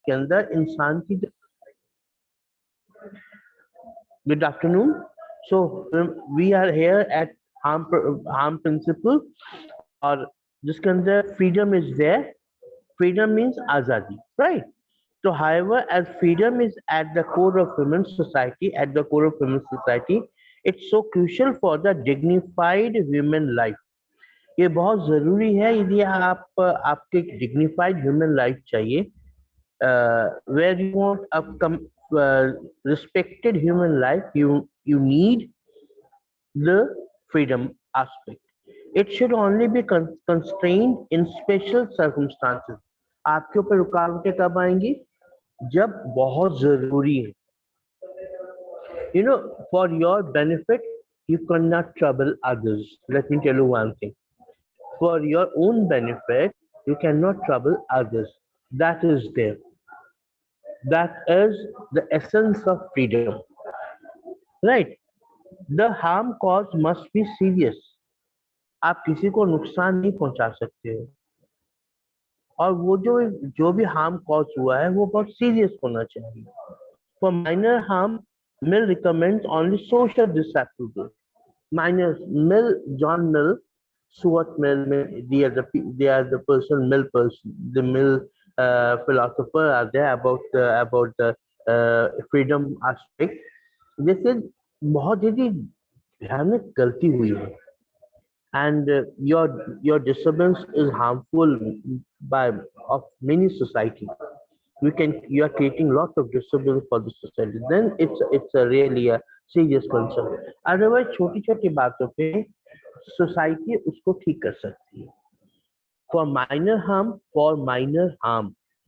के अंदर इंसान की good afternoon. So we are here at harm principle, और जिसके अंदर freedom is there. Freedom means आजादी, right? So, however, as freedom is at the core of human society, it's so crucial for the dignified human life. ये बहुत जरूरी है यदि आपके एक dignified human life चाहिए, where you want respected human life, you need the freedom aspect. It should only be constrained in special circumstances. आपके ऊपर रुकावटें कब आएंगी? जब बहुत जरूरी है. For your benefit, you cannot trouble others. Let me tell you one thing. For your own benefit, you cannot trouble others. That is there. That is the essence of freedom. Right? The harm caused must be serious. आप किसी को नुकसान नहीं पहुंचा सकते हो, और वो जो भी हार्म कॉज हुआ है वो बहुत सीरियस होना चाहिए. For minor harm, Mill recommends only social disapproval. Minor John Mill, Stuart Mill, they are the the Mill philosopher are there about the freedom aspect. They said बहुत ही भयानक गलती हुई है, and your disturbance is harmful by of many society. You are creating lot of disturbance for the society. Then it's a really a serious concern. Otherwise छोटी छोटी बातों पे society उसको ठीक कर सकती है. For minor harm,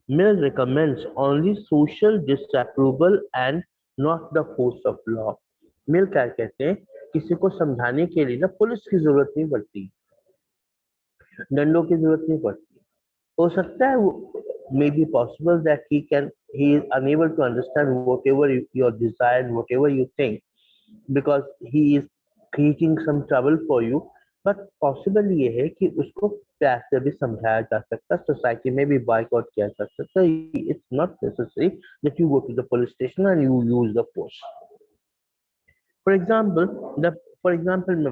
Mill recommends only social disapproval and not the force of law. मिल क्या कहते हैं, किसी को समझाने के लिए ना पुलिस की जरूरत नहीं पड़ती, दंडों की जरूरत नहीं पड़ती. हो सकता है may be possible that he is unable to understand whatever your desire and whatever you think, because he is creating some trouble for you. But possible ये है कि उसको प्यार से भी समझाया जा सकता, सोसाइटी में भी बाइकआउट किया जा सकता. It's not necessary that you go to the police station and you use the force. For example, मैं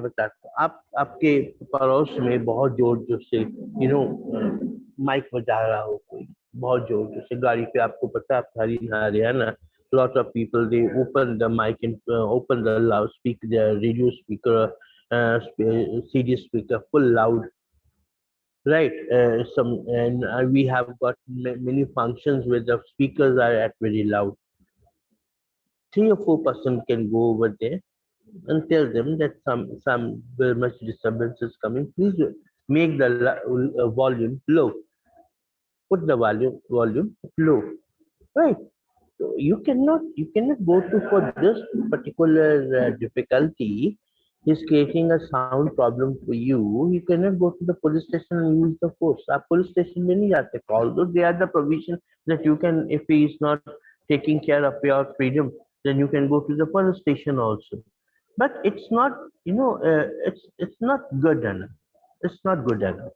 बताता हूँ, आपके पड़ोस में बहुत जोर जोर से माइक बजा रहा हो कोई, बहुत जोर जोर से गाड़ी पे. आपको पता है, आप Haryana, lot of people, they open the mic and open the loudspeaker, the radio speaker, CD speaker full loud, right? We have got many functions where the speakers are at very loud. 3 or 4% can go over there and tell them that some very much disturbance is coming. Please make the volume low. Put the volume low, right? So you cannot go to for this particular difficulty. Is creating a sound problem for you. You cannot go to the police station and use the force. आप police station में नहीं जाते. Although they are the provision that you can, if he is not taking care of your freedom, then you can go to the police station also. But it's not, it's not good enough. It's not good enough.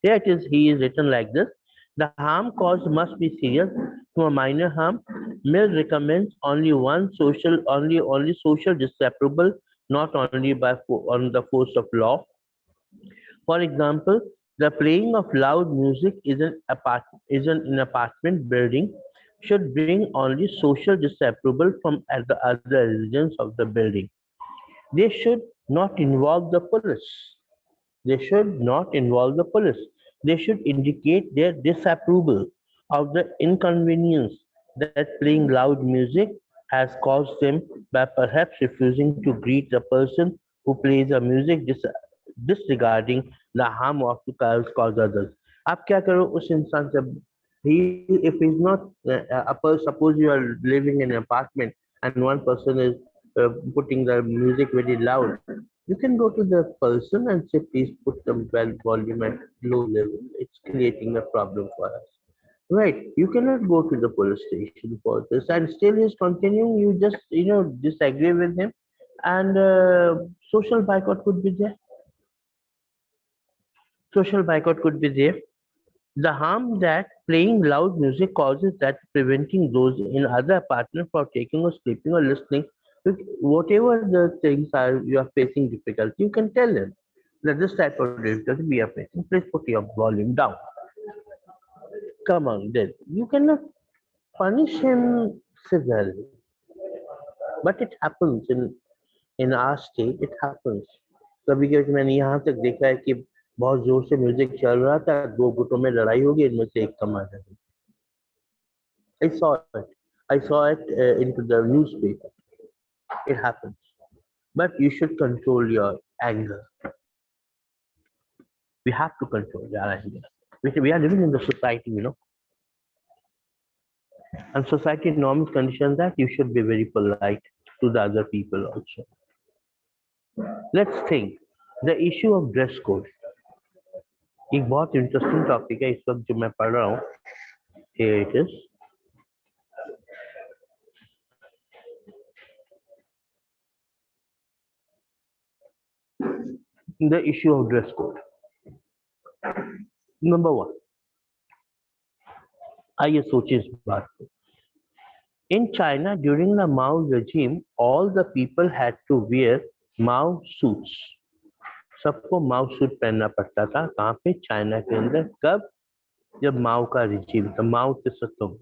Here it is. He is written like this: the harm caused must be serious. To a minor harm, Mill recommends only social disapproval, not only on the force of law. For example, the playing of loud music is an apartment building should bring only social disapproval from the other residents of the building. They should not involve the police. They should not involve the police. They should indicate their disapproval of the inconvenience that playing loud music has caused them by perhaps refusing to greet the person who plays the music, disregarding the harm of to cause others. आप क्या करो उस इंसान से? If he's not suppose you are living in an apartment and one person is putting the music very loud, you can go to the person and say, please put the volume at low level. It's creating a problem for us. Right. You cannot go to the police station for this, and still he's continuing. You just, disagree with him, and social boycott could be there. Social boycott could be there. The harm that playing loud music causes that preventing those in other partner from taking or sleeping or listening, whatever the things are you are facing difficulty, you can tell them that this type of difficulty we are facing. Please put your volume down. Come on, then you cannot punish him severely, but it happens in our state. It happens. कभी कभी मैंने यहाँ तक देखा है कि बहुत जोर से म्यूजिक चल रहा था, दो गुटों में लड़ाई होगी, इनमें से एक का मारा गया. I saw it. I saw it into the newspaper. It happens. But you should control your anger. We have to control your anger. We are living in the society, and society norms condition that you should be very polite to the other people also. Let's think. The issue of dress code. एक बहुत interesting topic है इस वक्त जो मैं पढ़ रहा हूँ. Here it is. The issue of dress code. Number one. आइए सोचिए इस बात को. In China, during the Mao regime, all the people had to wear Mao suits. सबको माओ सूट पहनना पड़ता था. कहाँ पे? चाइना के अंदर. कब? जब माओ का रिजीम था. माओ से सतम.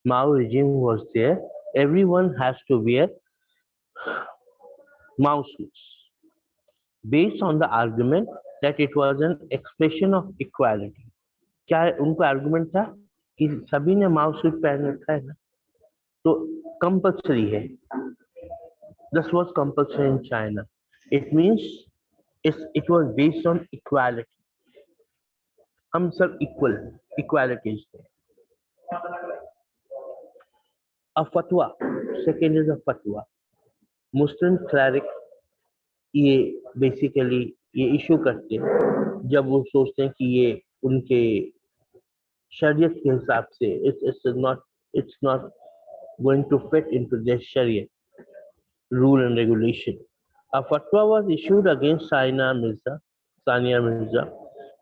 Mao regime was there. Everyone has to wear Mao suits based on the argument that it was an expression of equality. क्या उनका आर्गुमेंट था कि सभी ने माओ सूट पहन रखा है ना, तो कंपल्सरी है. This was compulsory in China. It means it was based on equality. हम सब equal, equalities थे. A fatwa. Second is a fatwa. Muslim cleric ये बेसिकली ये इशू करते हैं जब वो सोचते हैं कि ये उनके शरीयत के हिसाब से it's not going to fit into their sharia rule and regulation. A fatwa was issued against Sania Mirza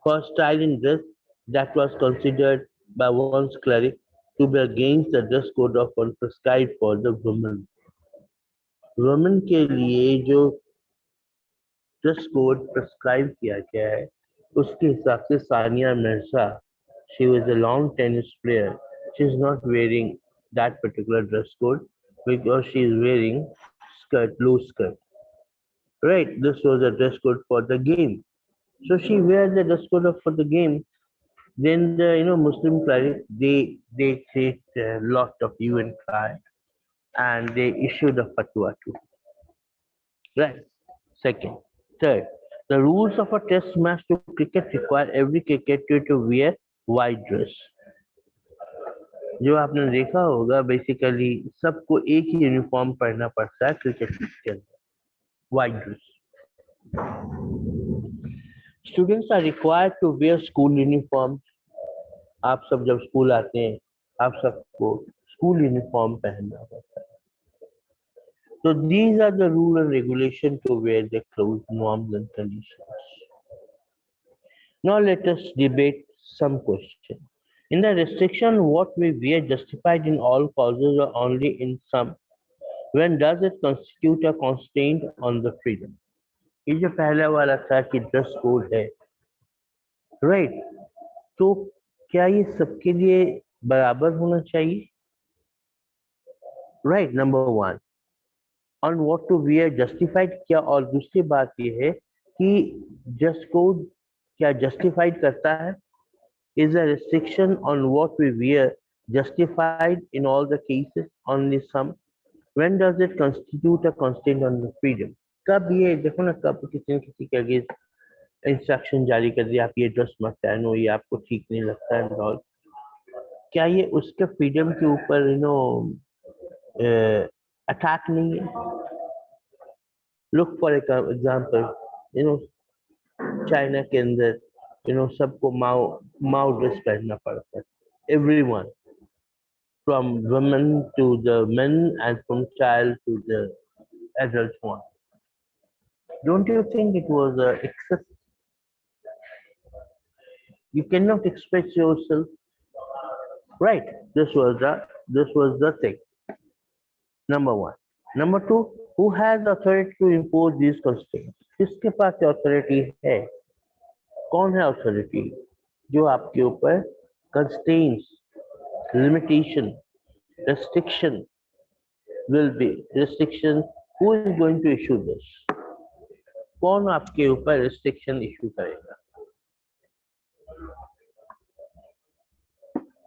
for style in dress that was considered by one's cleric to be against the dress code of one prescribed for the women. Women के लिए जो dress code prescribe किया गया है उसके हिसाब से Sania Mirza, she was a long tennis player, she is not wearing that particular dress code because she is wearing skirt, low skirt, right? This was a dress code for the game, so she wears the dress code for the game. Then the Muslim cleric, they create a lot of hue and cry, and they issued a fatwa too, right? Second. Third, the rules of a test match to cricket require every cricketer to wear white dress. जो आपने देखा होगा basically सबको एक ही uniform पहनना पड़ता है cricket के अंदर, white dress. Students are required to wear school uniform. आप सब जब स्कूल आते हैं आप सबको स्कूल यूनिफॉर्म पहनना पड़ता है. So these are the rule and regulation to wear the clothes, norms and conditions. Now let us debate some question. In the restriction, what we wear justified in all causes or only in some? When does it constitute a constraint on the freedom? ये जो पहला वाला था कि dress code है, right? तो क्या ये सबके लिए बराबर होना चाहिए? Right, number one. On what to wear justified क्या? और दूसरी बात ये है कि ड्रेस कोड क्या जस्टिफाइड करता है? Is a restriction on what we wear justified in all the cases, only some? When does it constitute a constraint on the freedom? कब ये देखो ना, कब किसी ने किसी के अगेंस्ट इंस्ट्रक्शन जारी कर दिया आप ये ड्रेस मत पहनो, ये आपको ठीक नहीं लगता है और क्या ये उसके फ्रीडम के ऊपर अटैक नहीं है? लुक फॉर एग्जांपल, चाइना के अंदर सबको माओ माओ ड्रेस पहनना पड़ता है. Everyone, from women to the men and from child to the adult one. Don't you think it was excess? You cannot express yourself, right? This was the thing. Number one. Number two, who has authority to impose these constraints? किसके पास authority है? कौन है authority जो आपके ऊपर constraints, limitation, restriction will be restriction? Who is going to issue this? कौन आपके ऊपर restriction issue करेगा?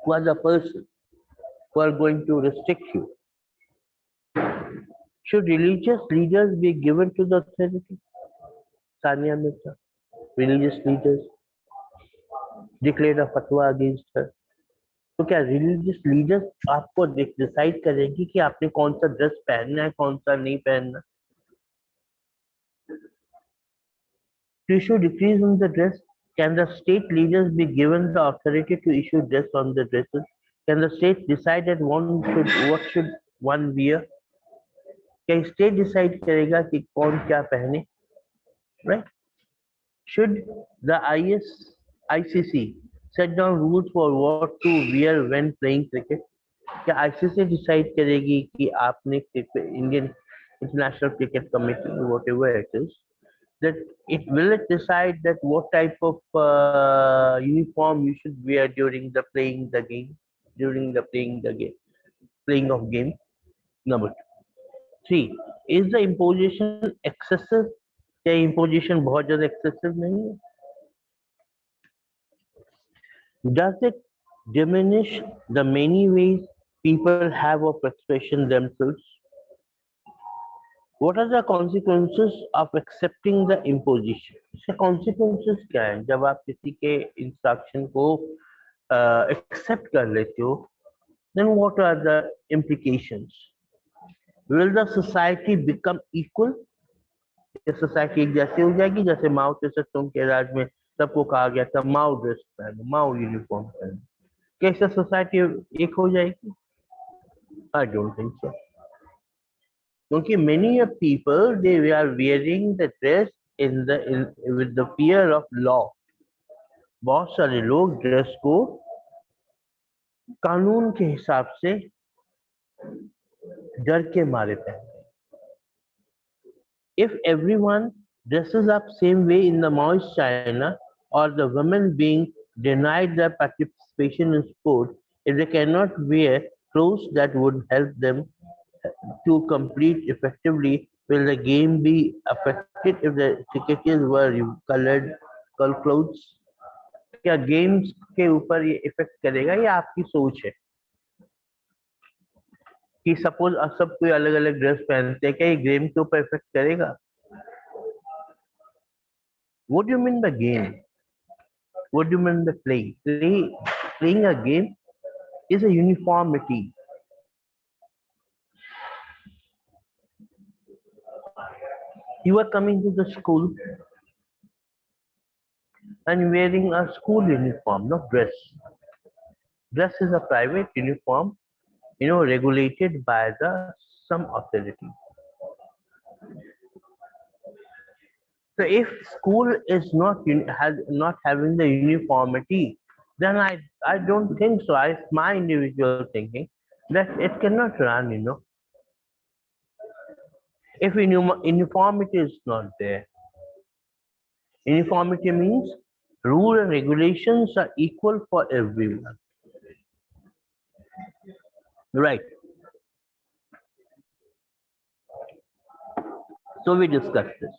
Who are the person who are going to restrict you? Should religious leaders be given to the authority? Sania Mirza, religious leaders declared a fatwa against her. तो क्या religious leaders आपको decide करेंगी कि आपने कौन सा dress पहनना है, कौन सा नहीं पहनना? To issue decrees on the dress, can the state leaders be given the authority to issue dress on the dresses? Can the state decide that what should one wear? क्या स्टेट डिसाइड करेगा कि कौन क्या पहने? Right? Should the ICC set down rules for what to wear when playing cricket? क्या ICC decide करेगी कि आपने Indian international cricket committee whatever it is, that will it decide that what type of uniform you should wear during the playing of game? Number three, is the imposition excessive? क्या imposition बहुत ज़्यादा excessive नहीं है? Does it diminish the many ways people have of expressing themselves? What are the consequences of accepting the imposition? इसके consequences क्या है? जब आप किसी के instruction को accept कर लेते हो, then what are the implications? Will the society become equal? Society एक जैसी हो जाएगी जैसे माओ से तुम के राज में सबको कहा गया था माओ ड्रेस पहनो, माओ यूनिफॉर्म पहनो, कैसे सोसाइटी एक हो जाएगी? आई डोंट थिंक सो, क्योंकि many of people they are wearing the dress with the fear of law. बहुत सारे लोग ड्रेस को कानून के हिसाब से डर के मारे पहनते. If everyone dresses up same way in the Maoist China, or the women being denied their participation in sport, if they cannot wear clothes that would help them to compete effectively, will the game be affected if the cricketers wear colored clothes? क्या games के ऊपर ये effect करेगा या आपकी सोच है कि सपोज सब कोई अलग अलग ड्रेस पहनते हैं, क्या ये गेम के ऊपर इफेक्ट करेगा? What do you mean by game? What do you mean by play? Playing a game is a uniformity. You are coming to the school and wearing a school uniform, not dress. Dress is a private uniform, regulated by some authority. So if school is not having the uniformity, then I don't think so. It's my individual thinking that it cannot run. If uniformity is not there, uniformity means rule and regulations are equal for everyone, right? So we discussed this.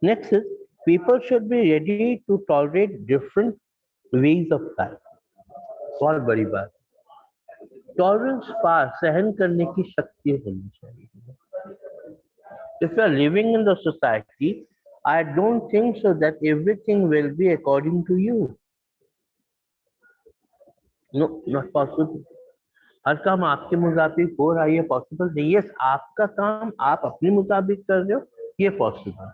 Next is, people should be ready to tolerate different ways of life. बहुत बड़ी बात, tolerance पार सहन करने की शक्ति होनी चाहिए. If you are living in the society, I don't think so that everything will be according to you. No, not possible. हर काम आपके मुताबिक हो रहा है, ये पॉसिबल नहीं है. आपका काम आप अपने मुताबिक कर रहे हो, ये possible.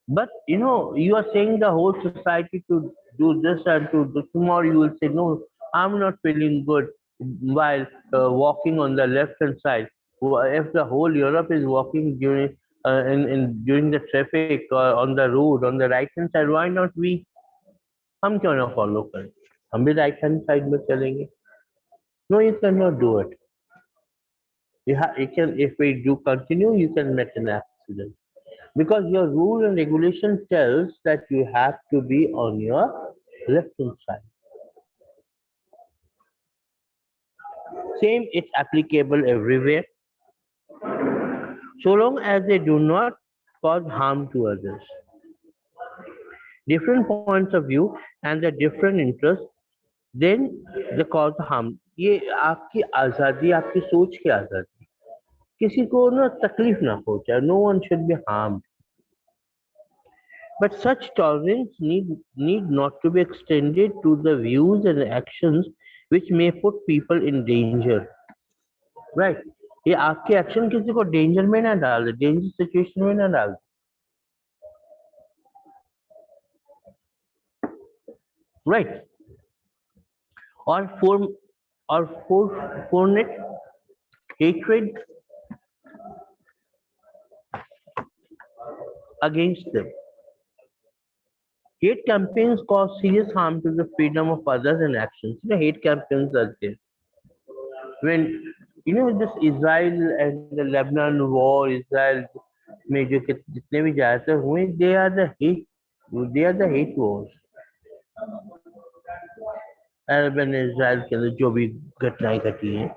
But you are saying the whole society to do this and to do. Tomorrow you will say, no, I'm not feeling good while walking on the left hand side. If the whole Europe is walking during the traffic or on the road on the right hand side, why not we? हम क्यों ना follow करें? हम भी right hand side में चलेंगे. No, you cannot do it. You can, if we do continue, you can make an accident because your rule and regulation tells that you have to be on your left hand side. Same, it's applicable everywhere, so long as they do not cause harm to others. Different points of view and the different interests, then they cause harm. ये आपकी आजादी, आपकी सोच की आजादी, किसी को ना तकलीफ ना पहुंचाए. No one should be harmed. But such tolerance need not to be extended to the views and actions which may put people in danger. Right? ये आपके एक्शन किसी को डेंजर में ना डाल दे, डेंजर सिचुएशन में ना डाल दे. Right? Or foment hatred against them. Hate campaigns cause serious harm to the freedom of others and actions. You know, hate campaigns are there. When you know this Israel and the Lebanon war, Israel में जो जितने भी ज्यादातर हुए, they are the hate wars. Arab and Israel के अंदर जो भी घटनाएं घटी हैं,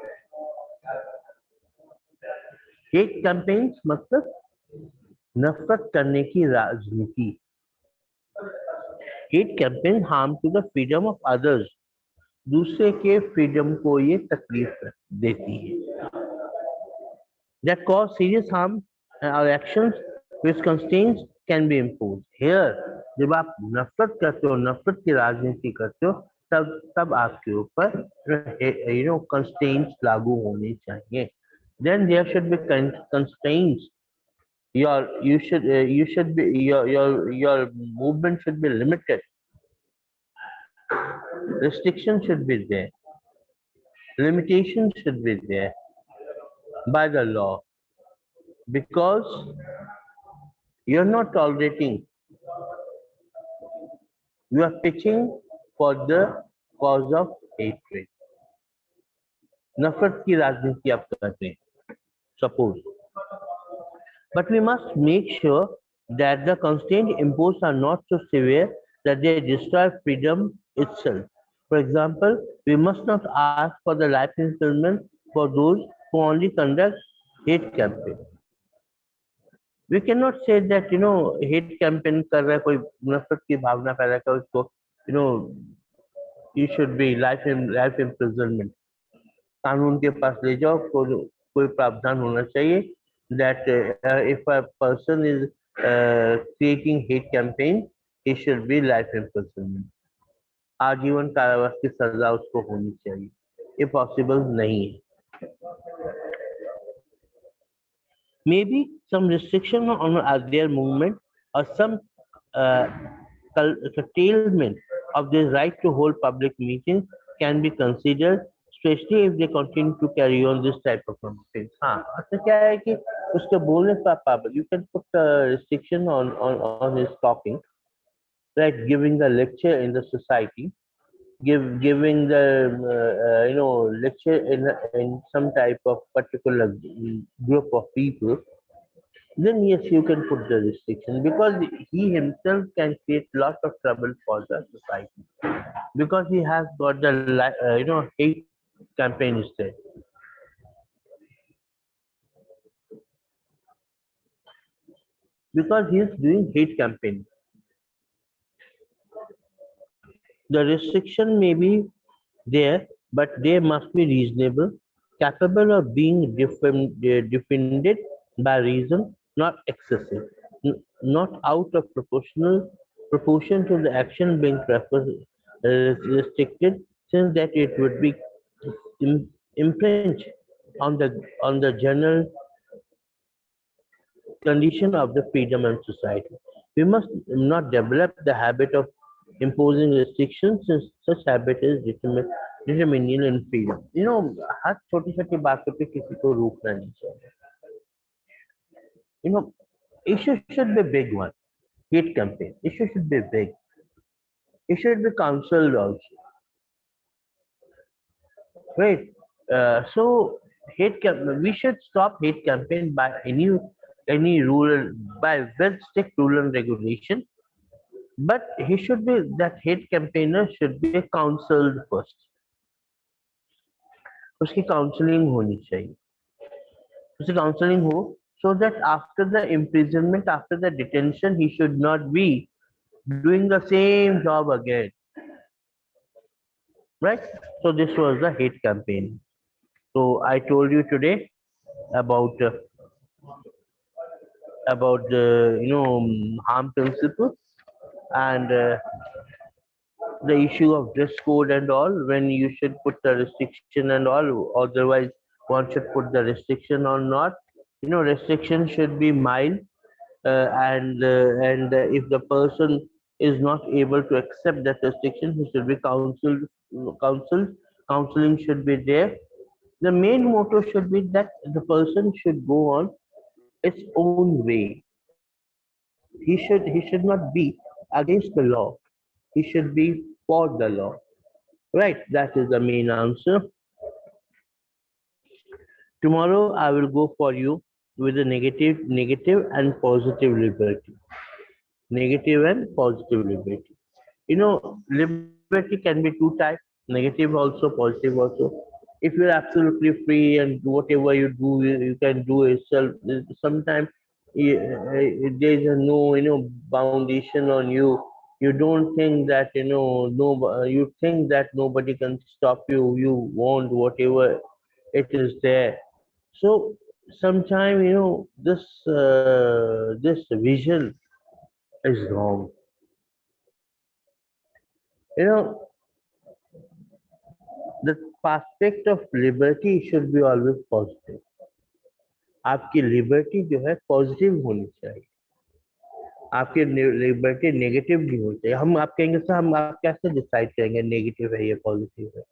हेट कैंपेन्स मतलब नफरत करने की राजनीति. Hate campaign harm to the freedom of others. दूसरे के फ्रीडम को ये तकलीफ देती है. दैट कॉज सीरियस हार्म और actions which constraints can be imposed. Here जब आप नफरत करते हो, नफरत की राजनीति करते हो, तब आपके ऊपर कंस्ट्रेंट्स लागू होने चाहिए. Then there should be constraints. Your movement should be limited. Restriction should be there. Limitation should be there by the law, because you're not tolerating. You are pitching for the cause of hatred. नफरत की राजनीति आप करते हैं, suppose. But we must make sure that the constraints imposed are not so severe that they destroy freedom itself. For example, we must not ask for the life imprisonment for those who only conduct hate campaign. We cannot say that hate campaign कर रहा है, कोई नफरत की भावना पैदा कर, उसको you should be life imprisonment. कानून के पास ले जाओ, कोई प्रावधान होना चाहिए that if a person is creating hate campaign, he should be life imprisonment. आजीवन कारावास की सजा उसको होनी चाहिए. ये पॉसिबल नहीं है. Maybe some restriction on their movement or some curtailment of their right to hold public meetings can be considered, especially if they continue to carry on this type of campaigns. हाँ, अच्छा क्या है कि उसके बोलने पर पाबंद, you can put a restriction on his talking, like giving the lecture in the society, giving the lecture in some type of particular group of people. Then yes, you can put the restriction, because he himself can create lots of trouble for the society, because he has got the hate campaign instead. Because he is doing hate campaign. The restriction may be there, but they must be reasonable, capable of being defended by reason, not excessive, not out of proportion to the action being restricted, since that it would be impinge on the general condition of the freedom and society. We must not develop the habit of imposing restrictions, since such habit is detrimental and freedom. हर छोटी छोटी बातों पे किसी को रोकना नहीं चाहिए। Issue should be big one. Hate campaign. Issue should be big. It should be counseled also, right? So we should stop hate campaign by any rural by well strict rule and regulation. But he should be that hate campaigner should be counseled first. उसकी counselling होनी चाहिए, उसकी counselling हो, so that after the imprisonment, after the detention, he should not be doing the same job again, right? So this was the hate campaign. So I told you today about the harm principle and the issue of dress code and all, when you should put the restriction and all, otherwise one should put the restriction or not. Restriction should be mild, and if the person is not able to accept that restriction, he should be counseled. Counseling should be there. The main motto should be that the person should go on its own way. He should not be against the law. He should be for the law. Right? That is the main answer. Tomorrow I will go for you with a negative and positive liberty. Negative and positive liberty. Liberty can be two types: negative also, positive also. If you're absolutely free and whatever you do, you can do yourself. Sometimes there is a no, foundation on you. You don't think that no, you think that nobody can stop you. You want whatever it is there. So sometimes this vision is wrong. You know the aspect of liberty should be always positive. आपकी liberty जो है positive होनी चाहिए, आपकी liberty negative नहीं होनी चाहिए। हम आप कहेंगे सर, हम आप कैसे डिसाइड करेंगे नेगेटिव है या पॉजिटिव है,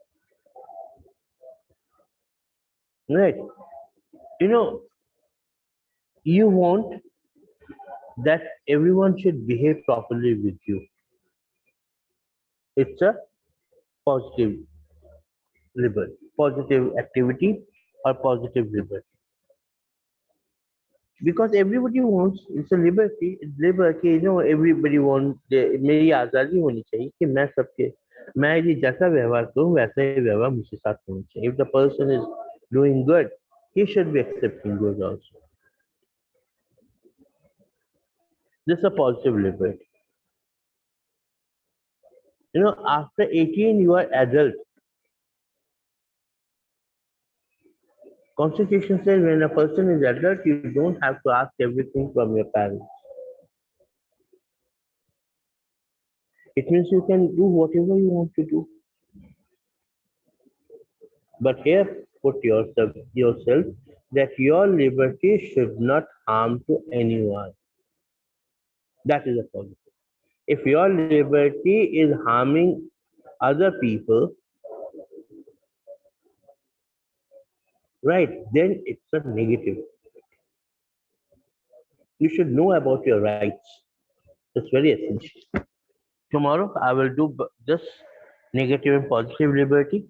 right? You know you want that everyone should behave properly with you. It's a positive liberty, positive activity or positive liberty. Because everybody wants, it's a liberty, everybody wants, मेरी आजादी होनी चाहिए कि मैं यदि जैसा व्यवहार करूँ वैसा ही व्यवहार मुझसे साथ होना चाहिए. If the person is doing good, he should be accepting good also. This is a positive liberty. After 18 you are adult. Constitution says when a person is adult, you don't have to ask everything from your parents. It means you can do whatever you want to do. But here, put yourself that your liberty should not harm to anyone. That is a positive. If your liberty is harming other people, right, then it's a negative. You should know about your rights. That's very essential. Tomorrow, I will do this negative and positive liberty.